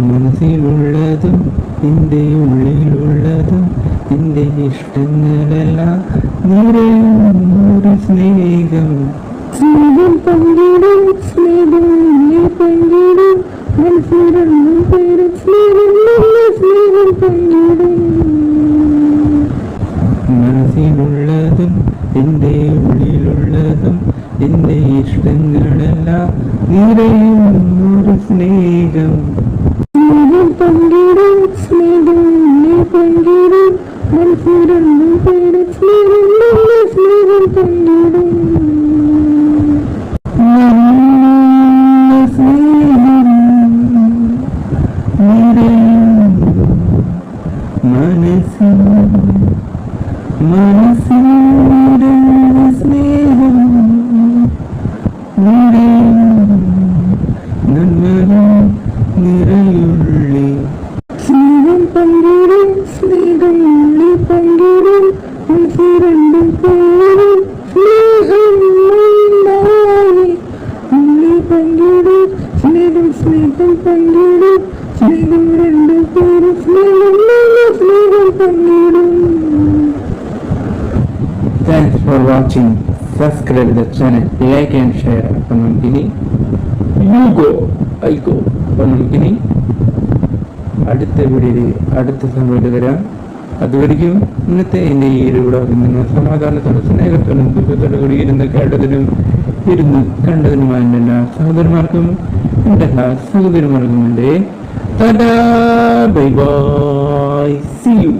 മനസ്സിലുള്ളതും നിന്റെ ഉള്ളിലുള്ളതും നിന്റെ ഇഷ്ടങ്ങളെല്ലാം നിറയും ഒരു സ്നേഹം. സ്നേഹം പങ്കിടും, സ്നേഹം പങ്കിടും, മനസ്സിലും പേരും സ്നേഹം, സ്നേഹം പങ്കിടും. മനസ്സിലുള്ളതും നിന്റെ ഉള്ളിലുള്ളതും നിന്റെ ഇഷ്ടങ്ങളെല്ലാം നിറയും ഒരു സ്നേഹം. സ്നേഹം പങ്കിടും, സ്നേഹം പങ്കിടും, മനസ്സിലും പേരും സ്നേഹം, സ്നേഹം പങ്കിടും. സ്നേഹം നിറയും മനസ്സിൽ, മനസ്സിൽ സ്നേഹം നിറയും നന്മയും നിറയുള്ളി. സ്നേഹം പങ്കിടും, സ്നേഹം പങ്കിടും, രണ്ടും പേരും സ്നേഹം ഉള്ളി പങ്കിടും, സ്നേഹം സ്നേഹം പങ്കിടും, സ്നേഹം രണ്ടും പേരും സ്നേഹം, സ്നേഹം പങ്കിടും. Thanks for watching. Subscribe the channel, like and share. അപ്പം നമുക്കിനി അപ്പം നമുക്കിനി അടുത്ത വീഡിയോയിൽ അടുത്ത സമയത്ത് വരാം. അതുവരെയും ഇന്നത്തെ എൻ്റെ ഈ ഒരു വ്ളോഗിൽ നിന്ന് സമാധാനത്തോടെ സ്നേഹത്തോടും ദുഃഖത്തോടു കൂടി ഇരുന്ന് കേട്ടതിനും ഇരുന്ന് കണ്ടതിനുമായ എൻ്റെ എല്ലാ സഹോദരന്മാർക്കും എൻ്റെ എല്ലാ സഹോദരന്മാർക്കും എൻ്റെ ബൈ ബൈ, സീ യു.